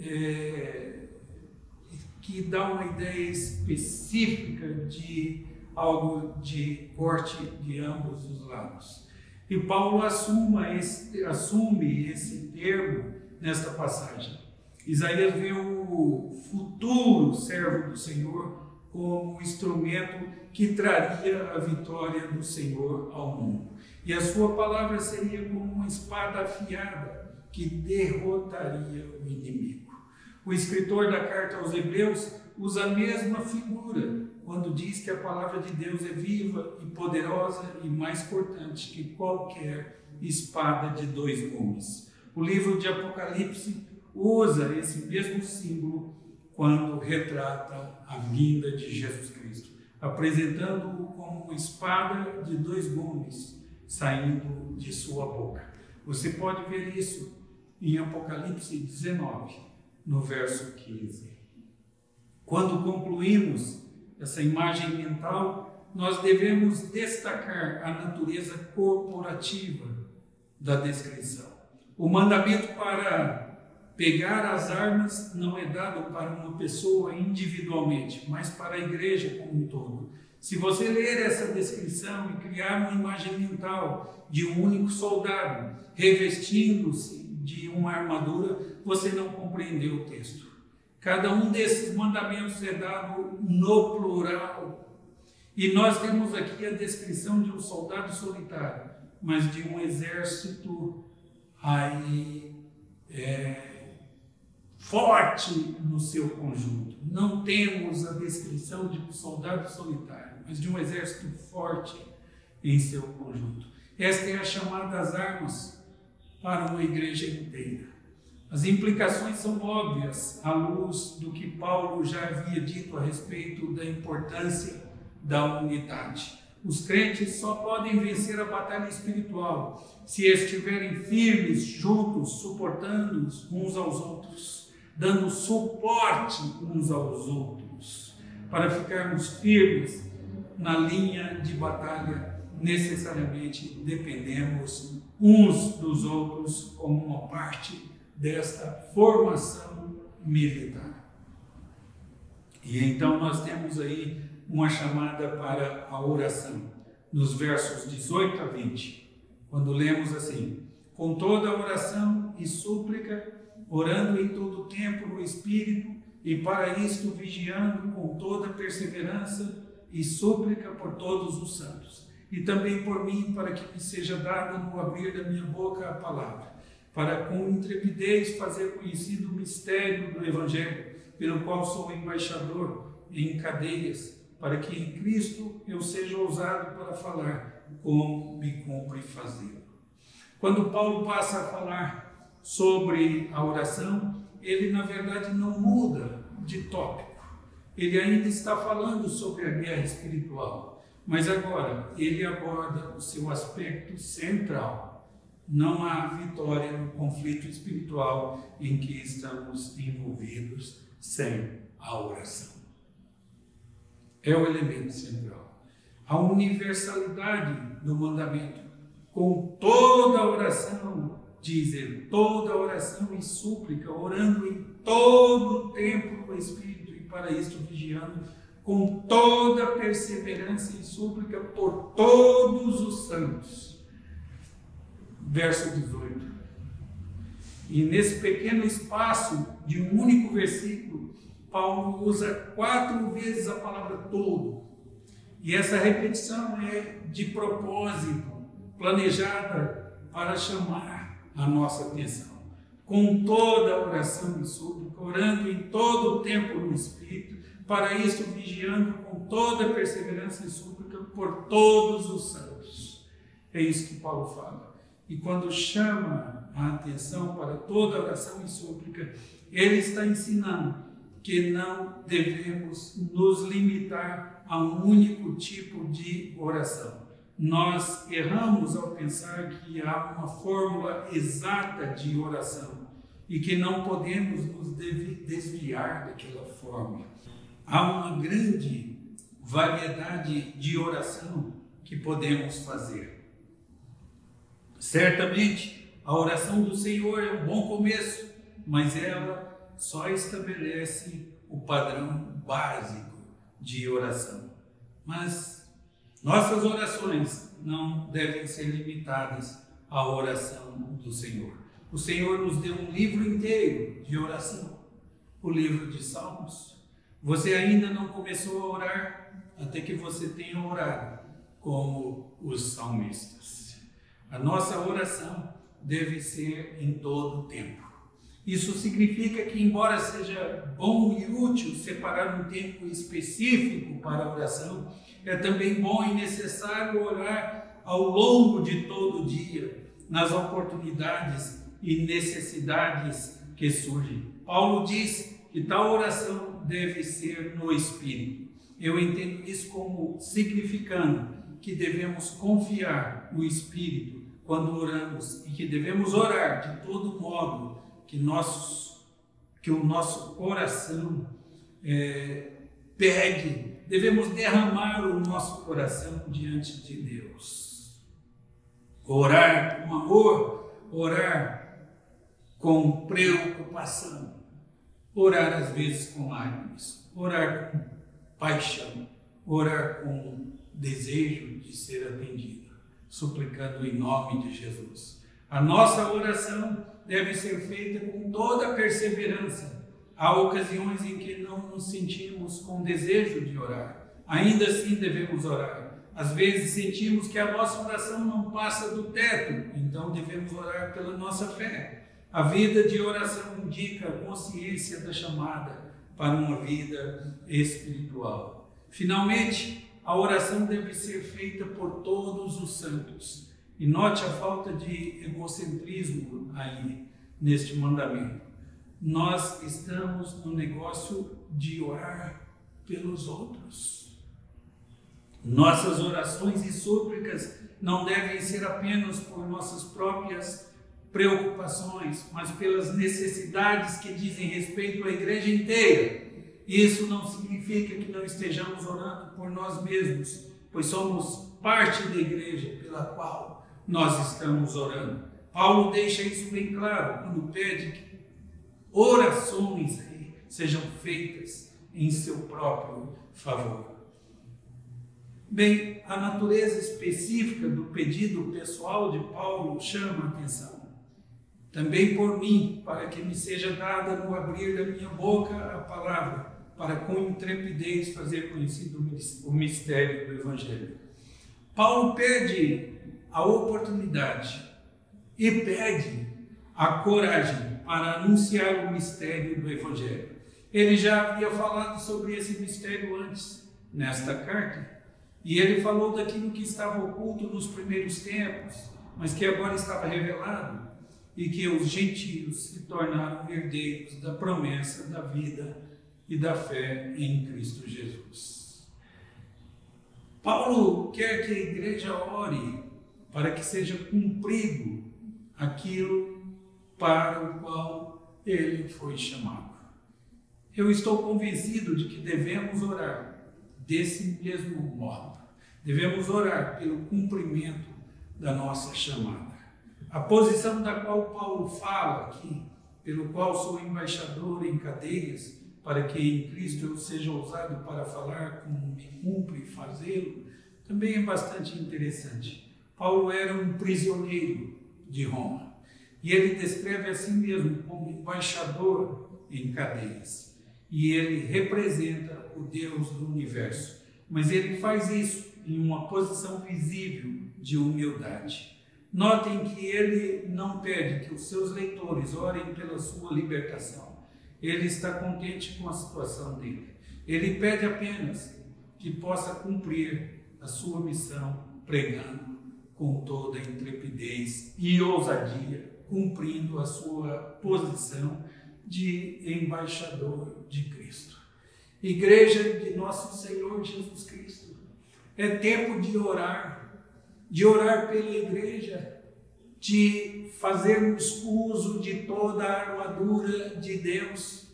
que dá uma ideia específica de algo de corte de ambos os lados. E Paulo assume esse termo nesta passagem. Isaías vê o futuro servo do Senhor como um instrumento que traria a vitória do Senhor ao mundo. E a sua palavra seria como uma espada afiada que derrotaria o inimigo. O escritor da carta aos Hebreus usa a mesma figura quando diz que a palavra de Deus é viva e poderosa e mais cortante que qualquer espada de dois gumes. O livro de Apocalipse usa esse mesmo símbolo quando retrata a vinda de Jesus Cristo, apresentando-o como uma espada de dois gumes saindo de sua boca. Você pode ver isso em Apocalipse 19, no verso 15. Quando concluímos essa imagem mental, nós devemos destacar a natureza corporativa da descrição. O mandamento para pegar as armas não é dado para uma pessoa individualmente, mas para a igreja como um todo. Se você ler essa descrição e criar uma imagem mental de um único soldado revestindo-se de uma armadura, você não compreendeu o texto. Cada um desses mandamentos é dado no plural. E nós temos aqui a descrição de um soldado solitário, mas de um exército aí forte no seu conjunto. Não temos a descrição de um soldado solitário, mas de um exército forte em seu conjunto. Esta é a chamada às armas para uma igreja inteira. As implicações são óbvias à luz do que Paulo já havia dito a respeito da importância da unidade. Os crentes só podem vencer a batalha espiritual se estiverem firmes, juntos, suportando uns aos outros, dando suporte uns aos outros. Para ficarmos firmes na linha de batalha, necessariamente dependemos uns dos outros como uma parte desta formação militar. E então nós temos aí uma chamada para a oração, nos versos 18 a 20, quando lemos assim: com toda a oração e súplica, orando em todo o tempo no Espírito, e para isto vigiando com toda perseverança e súplica por todos os santos, e também por mim, para que me seja dada no abrir da minha boca a palavra, para com intrepidez fazer conhecido o mistério do Evangelho, pelo qual sou embaixador em cadeias, para que em Cristo eu seja ousado para falar como me cumpre fazer. Quando Paulo passa a falar sobre a oração, ele na verdade não muda de tópico. Ele ainda está falando sobre a guerra espiritual, mas agora ele aborda o seu aspecto central. Não há vitória no conflito espiritual em que estamos envolvidos sem a oração. É o elemento central. A universalidade do mandamento, com toda oração, diz ele, toda oração e súplica, orando em todo o tempo no Espírito, e para isto vigiando com toda perseverança e súplica por todos os santos. Verso 18. E nesse pequeno espaço de um único versículo, Paulo usa 4 vezes a palavra todo. E essa repetição é de propósito, planejada para chamar a nossa atenção. Com toda a oração e súplica, orando em todo o tempo no Espírito, para isso vigiando com toda a perseverança e súplica por todos os santos. É isso que Paulo fala. E quando chama a atenção para toda oração e súplica, ele está ensinando que não devemos nos limitar a um único tipo de oração. Nós erramos ao pensar que há uma fórmula exata de oração e que não podemos nos desviar daquela fórmula. Há uma grande variedade de oração que podemos fazer. Certamente, a oração do Senhor é um bom começo, mas ela só estabelece o padrão básico de oração. Mas nossas orações não devem ser limitadas à oração do Senhor. O Senhor nos deu um livro inteiro de oração, o livro de Salmos. Você ainda não começou a orar até que você tenha orado como os salmistas. A nossa oração deve ser em todo o tempo. Isso significa que, embora seja bom e útil separar um tempo específico para a oração, é também bom e necessário orar ao longo de todo o dia, nas oportunidades e necessidades que surgem. Paulo diz que tal oração deve ser no Espírito. Eu entendo isso como significando que devemos confiar no Espírito quando oramos e que devemos orar de todo modo que o nosso coração pegue. Devemos derramar o nosso coração diante de Deus. Orar com amor, orar com preocupação, orar às vezes com lágrimas, orar com paixão, orar com desejo de ser atendido, suplicando em nome de Jesus. A nossa oração deve ser feita com toda a perseverança. Há ocasiões em que não nos sentimos com desejo de orar. Ainda assim devemos orar. Às vezes sentimos que a nossa oração não passa do teto, então devemos orar pela nossa fé. A vida de oração indica a consciência da chamada para uma vida espiritual. Finalmente, a oração deve ser feita por todos os santos. E note a falta de egocentrismo aí, neste mandamento. Nós estamos no negócio de orar pelos outros. Nossas orações e súplicas não devem ser apenas por nossas próprias preocupações, mas pelas necessidades que dizem respeito à igreja inteira. Isso não significa que não estejamos orando por nós mesmos, pois somos parte da igreja pela qual nós estamos orando. Paulo deixa isso bem claro quando pede que orações sejam feitas em seu próprio favor. Bem, a natureza específica do pedido pessoal de Paulo chama a atenção. Também por mim, para que me seja dada no abrir da minha boca a palavra, para com intrepidez fazer conhecido o mistério do Evangelho. Paulo pede a oportunidade e pede a coragem para anunciar o mistério do Evangelho. Ele já havia falado sobre esse mistério antes, nesta carta, e ele falou daquilo que estava oculto nos primeiros tempos, mas que agora estava revelado, e que os gentios se tornaram herdeiros da promessa da vida e da fé em Cristo Jesus. Paulo quer que a igreja ore para que seja cumprido aquilo para o qual ele foi chamado. Eu estou convencido de que devemos orar desse mesmo modo. Devemos orar pelo cumprimento da nossa chamada. A posição da qual Paulo fala aqui, pelo qual sou embaixador em cadeias, para que em Cristo eu seja usado para falar como me cumpre fazê-lo, também é bastante interessante. Paulo era um prisioneiro de Roma, e ele descreve a si mesmo como embaixador em cadeias, e ele representa o Deus do universo, mas ele faz isso em uma posição visível de humildade. Notem que ele não pede que os seus leitores orem pela sua libertação. Ele está contente com a situação dele. Ele pede apenas que possa cumprir a sua missão pregando com toda a intrepidez e ousadia, cumprindo a sua posição de embaixador de Cristo. Igreja de nosso Senhor Jesus Cristo, é tempo de orar pela igreja, de fazermos uso de toda a armadura de Deus.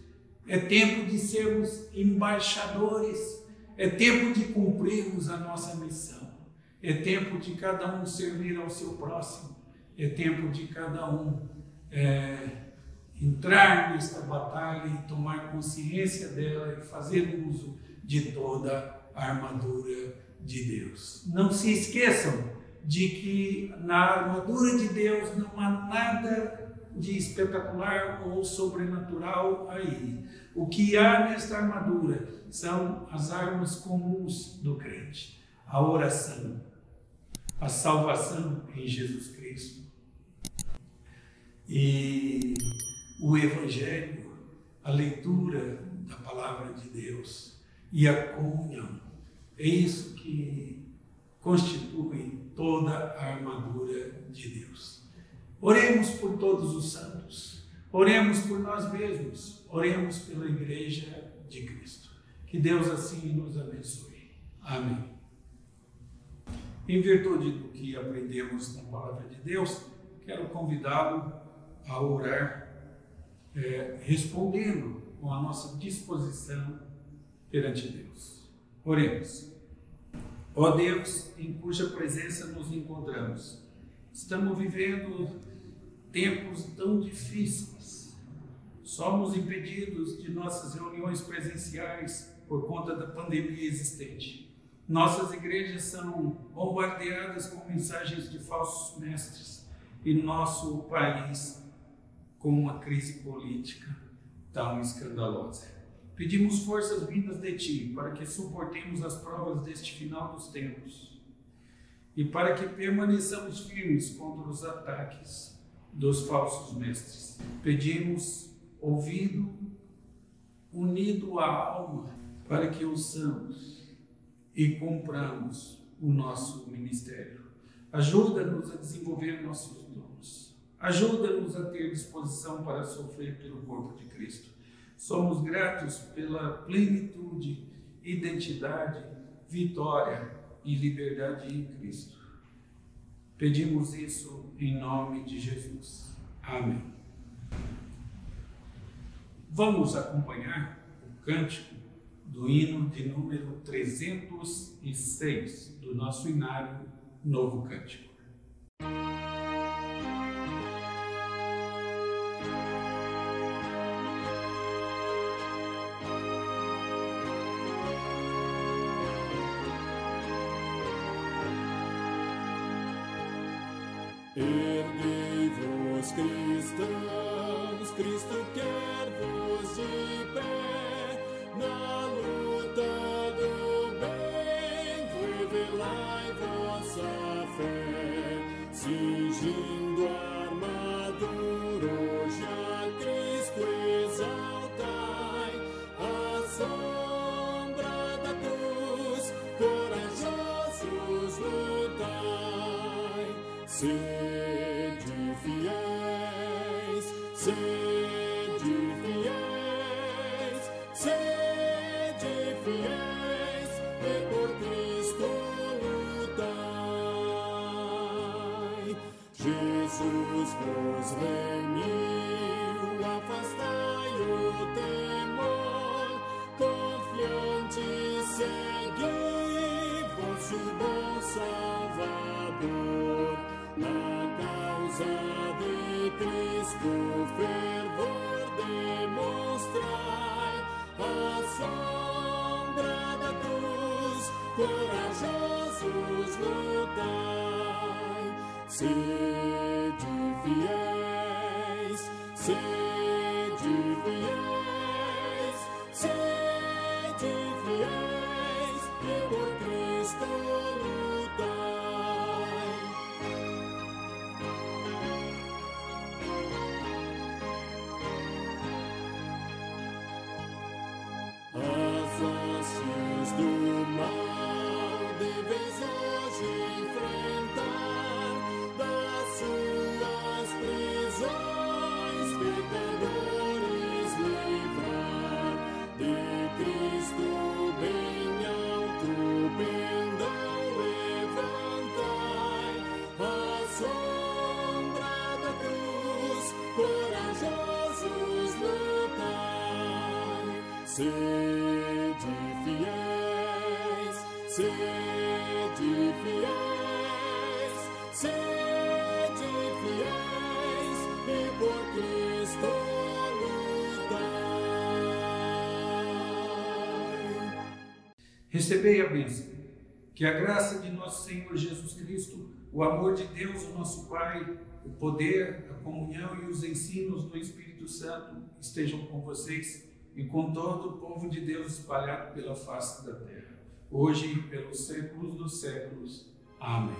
É tempo de sermos embaixadores, é tempo de cumprirmos a nossa missão, é tempo de cada um servir ao seu próximo, é tempo de cada um entrar nesta batalha e tomar consciência dela e fazer uso de toda a armadura de Deus. Não se esqueçam de que na armadura de Deus não há nada de espetacular ou sobrenatural aí. O que há nesta armadura são as armas comuns do crente: a oração, a salvação em Jesus Cristo e o Evangelho, a leitura da palavra de Deus e a comunhão. É isso que constitui toda a armadura de Deus. Oremos por todos os santos, oremos por nós mesmos, oremos pela igreja de Cristo. Que Deus assim nos abençoe. Amém. Em virtude do que aprendemos na palavra de Deus, quero convidá-lo a orar, respondendo com a nossa disposição perante Deus. Oremos. Ó Deus, em cuja presença nos encontramos, estamos vivendo tempos tão difíceis. Somos impedidos de nossas reuniões presenciais por conta da pandemia existente. Nossas igrejas são bombardeadas com mensagens de falsos mestres e nosso país com uma crise política tão escandalosa. Pedimos forças vindas de Ti para que suportemos as provas deste final dos tempos e para que permaneçamos firmes contra os ataques dos falsos mestres. Pedimos ouvido unido à alma para que ouçamos e cumpramos o nosso ministério. Ajuda-nos a desenvolver nossos dons. Ajuda-nos a ter disposição para sofrer pelo corpo de Cristo. Somos gratos pela plenitude, identidade, vitória e liberdade em Cristo. Pedimos isso em nome de Jesus. Amém. Vamos acompanhar o cântico do hino de número 306 do nosso inário Novo Cântico. Erguei-vos, cristãos, Cristo quer-vos de pé, na luta do bem, revelai vossa fé, cingindo a armadura, hoje a Cristo exaltai, à sombra da cruz, corajosos lutai. Sede fiéis, sede fiéis, sede fiéis, e por Cristo lutai. Jesus vos remiu, afastai o temor, confiante segui vosso bom Salvador. Na causa de Cristo fervor demonstrai, à sombra da cruz, corajosos lutai. Sede fiéis, sede fiéis, sede fiéis, e por Cristo lutai. As hostes do mal deveis hoje enfrentar, das suas prisões pecadores livrar, de Cristo bem alto pendão levantai, à sombra da cruz, corajosos lutai. Sede fiéis, sede fiéis, sede fiéis, e por Cristo lutai. Recebei a bênção. Que a graça de nosso Senhor Jesus Cristo, o amor de Deus, o nosso Pai, o poder, a comunhão e os ensinos do Espírito Santo estejam com vocês e com todo o povo de Deus espalhado pela face da terra, hoje e pelos séculos dos séculos. Amém.